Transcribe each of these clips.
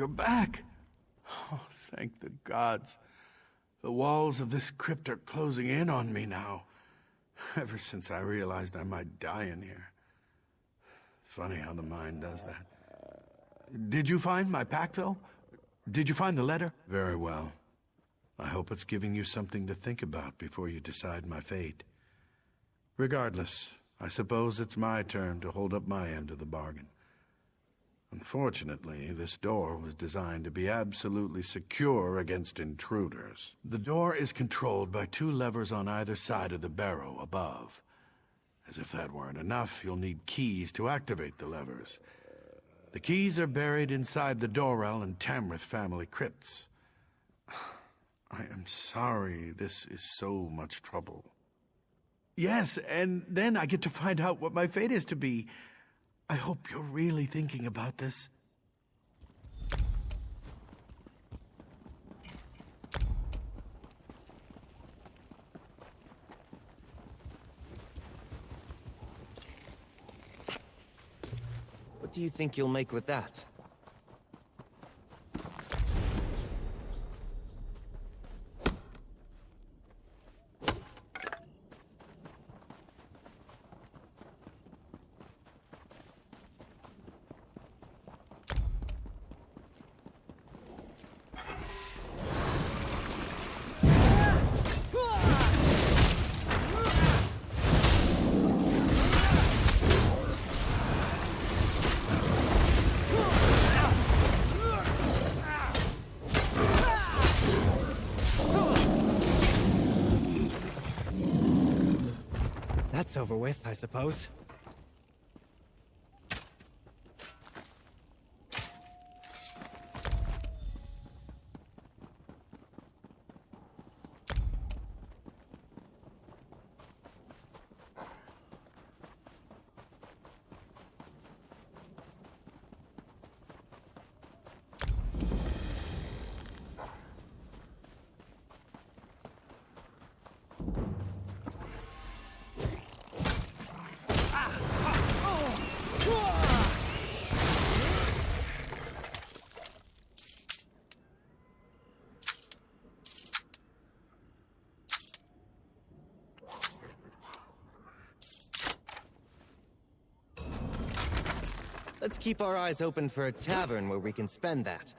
You're back. Oh, thank the gods. The walls of this crypt are closing in on me now. Ever since I realized I might die in here. Funny how the mind does that. Did you find my pack, though? Did you find the letter? Very well. I hope it's giving you something to think about before you decide my fate. Regardless, I suppose it's my turn to hold up my end of the bargain. Unfortunately, this door was designed to be absolutely secure against intruders. The door is controlled by 2 levers on either side of the barrow above. As if that weren't enough, you'll need keys to activate the levers. The keys are buried inside the Dorel and Tamrith family crypts. I am sorry this is so much trouble. Yes, and then I get to find out what my fate is to be. I hope you're really thinking about this. What do you think you'll make with that? That's over with, I suppose. Let's keep our eyes open for a tavern where we can spend that.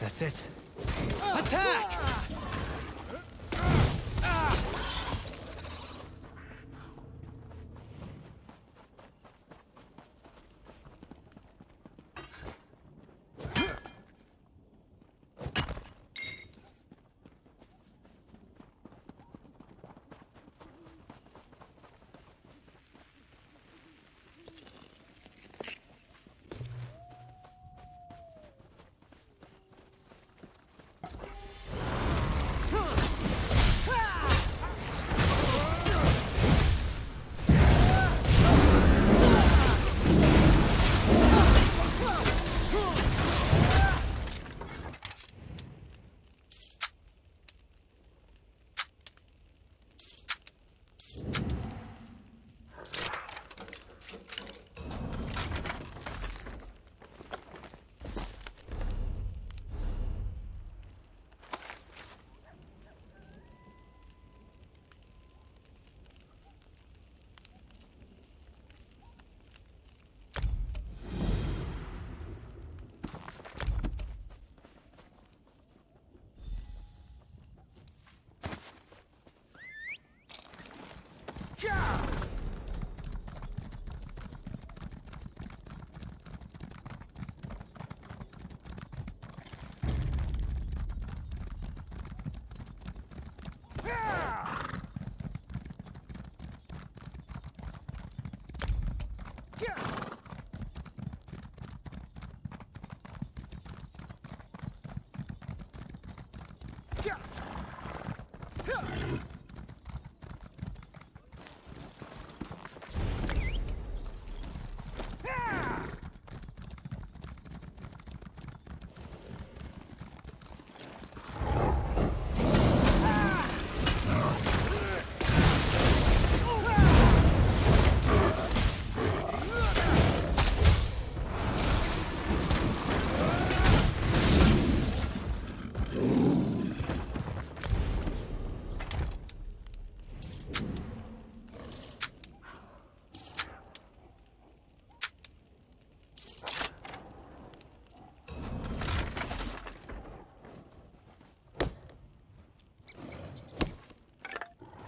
That's it. Attack!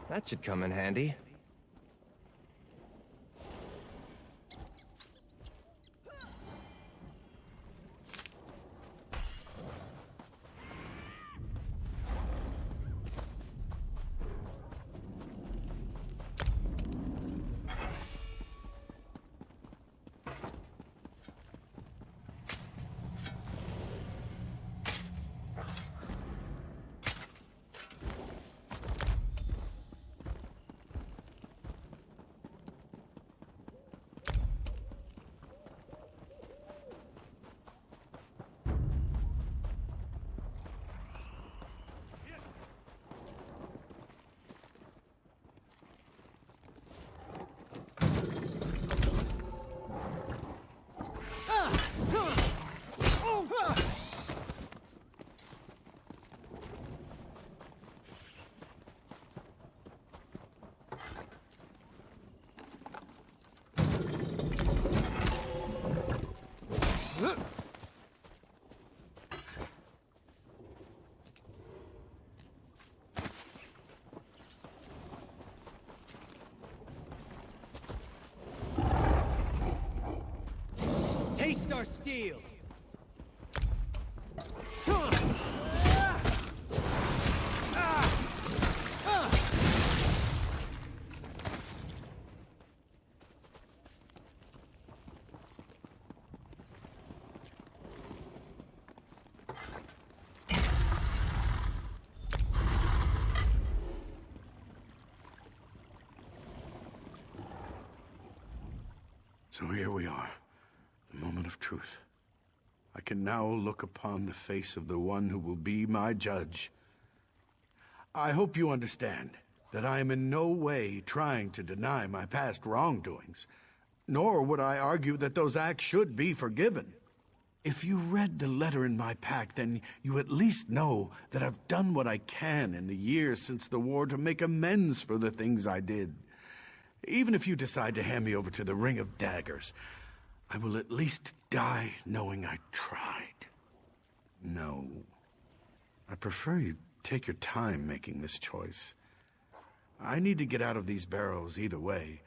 That should come in handy. Taste our steel! So here we are, the moment of truth. I can now look upon the face of the one who will be my judge. I hope you understand that I am in no way trying to deny my past wrongdoings, nor would I argue that those acts should be forgiven. If you read the letter in my pack, then you at least know that I've done what I can in the years since the war to make amends for the things I did. Even if you decide to hand me over to the Ring of Daggers, I will at least die knowing I tried. No. I prefer you take your time making this choice. I need to get out of these barrows either way,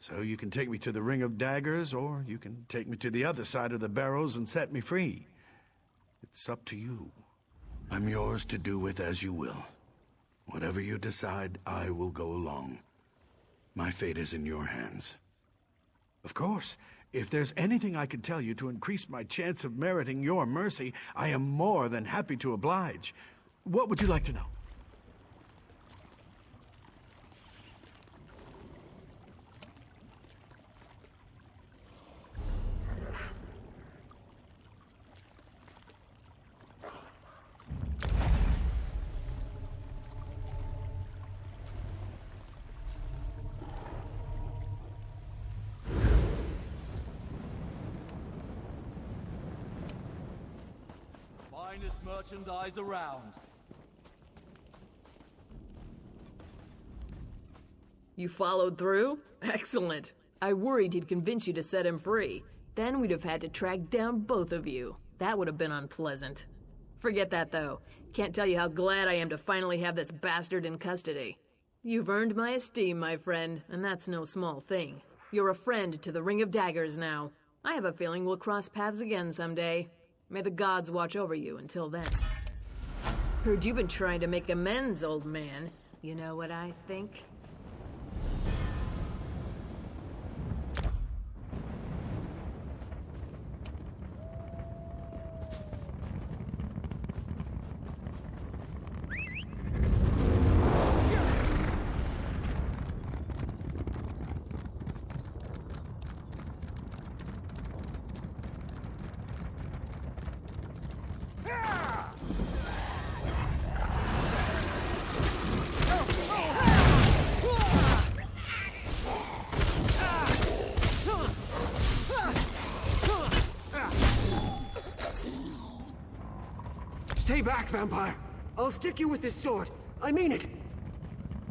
so you can take me to the Ring of Daggers, or you can take me to the other side of the barrows and set me free. It's up to you. I'm yours to do with as you will. Whatever you decide, I will go along. My fate is in your hands. Of course, if there's anything I could tell you to increase my chance of meriting your mercy, I am more than happy to oblige. What would you like to know? Finest merchandise around. You followed through? Excellent. I worried he'd convince you to set him free. Then we'd have had to track down both of you. That would have been unpleasant. Forget that, though. Can't tell you how glad I am to finally have this bastard in custody. You've earned my esteem, my friend, and that's no small thing. You're a friend to the Ring of Daggers now. I have a feeling we'll cross paths again someday. May the gods watch over you until then. Heard you've been trying to make amends, old man. You know what I think? Stay back, vampire! I'll stick you with this sword. I mean it!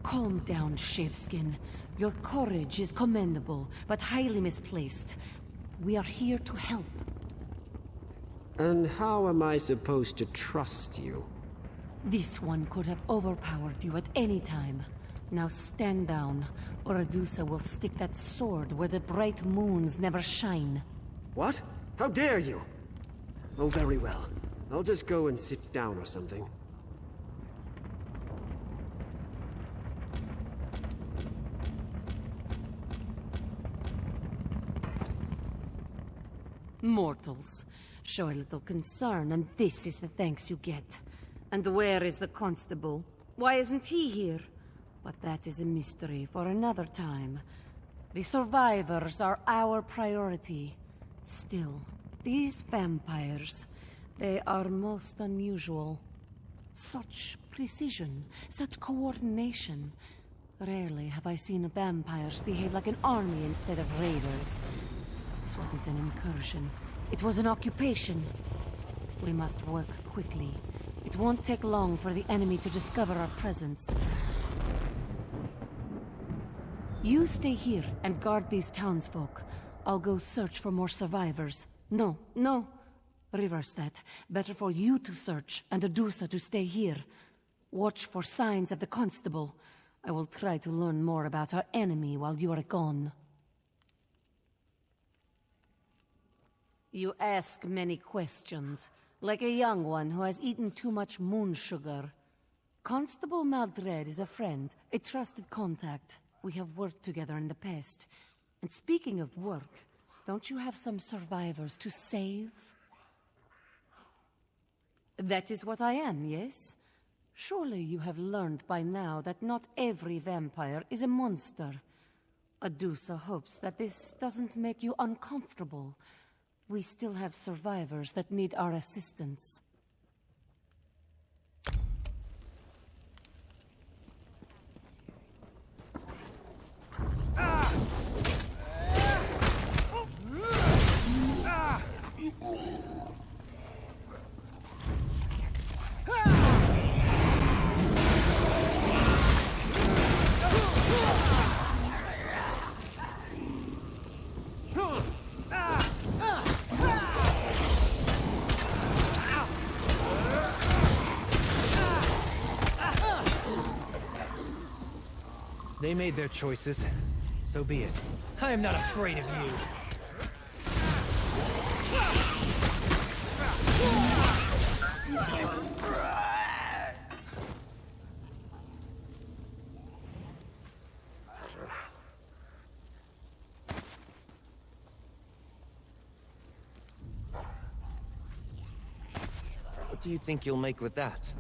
Calm down, Shaveskin. Your courage is commendable, but highly misplaced. We are here to help. And how am I supposed to trust you? This one could have overpowered you at any time. Now stand down, or Adusa will stick that sword where the bright moons never shine. What? How dare you? Oh, very well. I'll just go and sit down or something. Mortals. Show a little concern, and this is the thanks you get. And where is the constable? Why isn't he here? But that is a mystery for another time. The survivors are our priority. Still, these vampires, they are most unusual. Such precision, such coordination. Rarely have I seen vampires behave like an army instead of raiders. This wasn't an incursion. It was an occupation. We must work quickly. It won't take long for the enemy to discover our presence. You stay here and guard these townsfolk. I'll go search for more survivors. No, no. Reverse that. Better for you to search and Adusa to stay here. Watch for signs of the constable. I will try to learn more about our enemy while you are gone. You ask many questions, like a young one who has eaten too much moon sugar. Constable Maldred is a friend, a trusted contact. We have worked together in the past. And speaking of work, don't you have some survivors to save? That is what I am, yes? Surely you have learned by now that not every vampire is a monster. Adusa hopes that this doesn't make you uncomfortable. We still have survivors that need our assistance. They made their choices. So be it. I am not afraid of you. What do you think you'll make with that?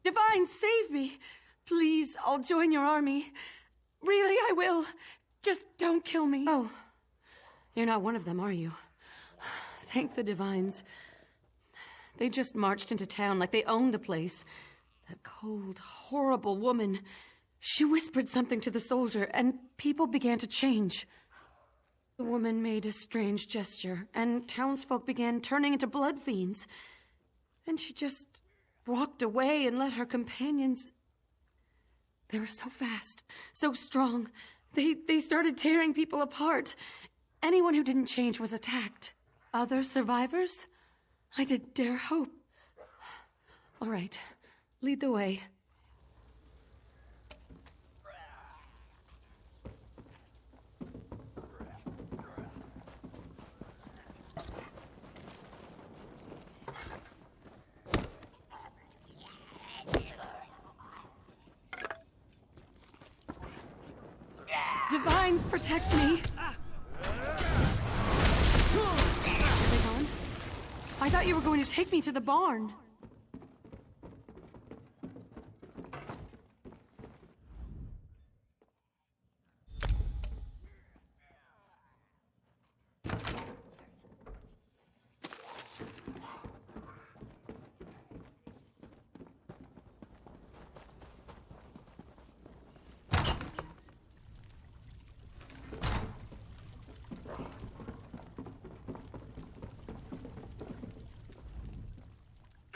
Divine, save me! Please, I'll join your army. Really, I will. Just don't kill me. Oh, you're not one of them, are you? Thank the Divines. They just marched into town like they owned the place. That cold, horrible woman. She whispered something to the soldier, and people began to change. The woman made a strange gesture, and townsfolk began turning into blood fiends. Then she just walked away and let her companions... They were so fast, so strong. They started tearing people apart. Anyone who didn't change was attacked. Other survivors? I didn't dare hope. All right, lead the way. Divines, protect me! Are they gone? I thought you were going to take me to the barn.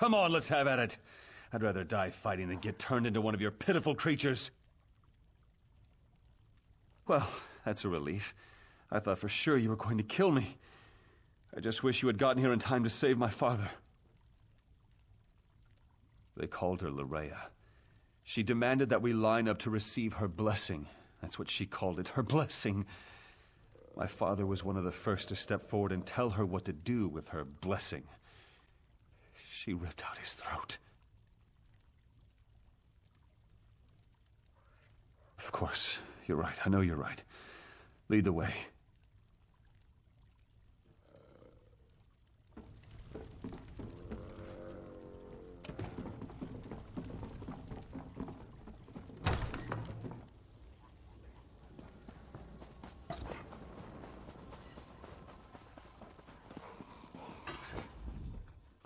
Come on, let's have at it. I'd rather die fighting than get turned into one of your pitiful creatures. Well, that's a relief. I thought for sure you were going to kill me. I just wish you had gotten here in time to save my father. They called her Larea. She demanded that we line up to receive her blessing. That's what she called it, her blessing. My father was one of the first to step forward and tell her what to do with her blessing. She ripped out his throat. Of course, you're right. I know you're right. Lead the way.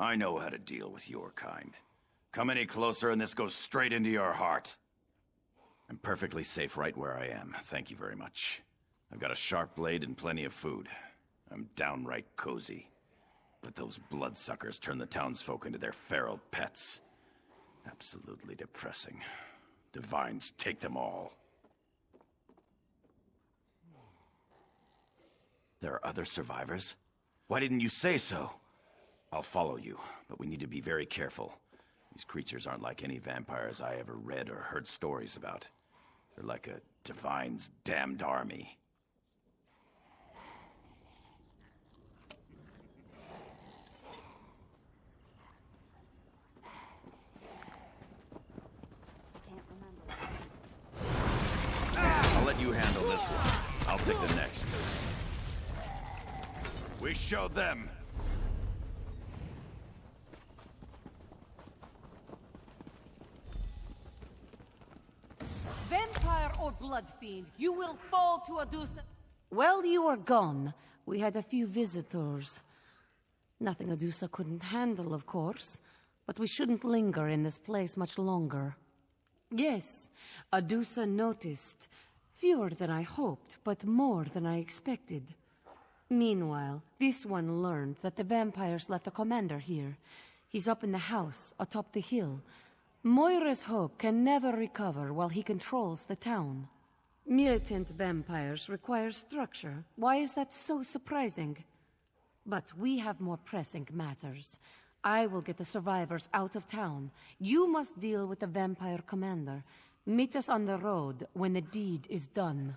I know how to deal with your kind. Come any closer and this goes straight into your heart. I'm perfectly safe right where I am, thank you very much. I've got a sharp blade and plenty of food. I'm downright cozy. But those bloodsuckers turn the townsfolk into their feral pets. Absolutely depressing. Divines take them all. There are other survivors? Why didn't you say so? I'll follow you, but we need to be very careful. These creatures aren't like any vampires I ever read or heard stories about. They're like a Divine's damned army. I'll let you handle this one. I'll take the next. We showed them. Vampire or blood fiend, you will fall to Adusa. Well, you are gone. We had a few visitors. Nothing Adusa couldn't handle, of course. But we shouldn't linger in this place much longer. Yes, Adusa noticed. Fewer than I hoped, but more than I expected. Meanwhile, this one learned that the vampires left a commander here. He's up in the house, atop the hill. Moira's hope can never recover while he controls the town. Militant vampires require structure. Why is that so surprising? But we have more pressing matters. I will get the survivors out of town. You must deal with the vampire commander. Meet us on the road when the deed is done.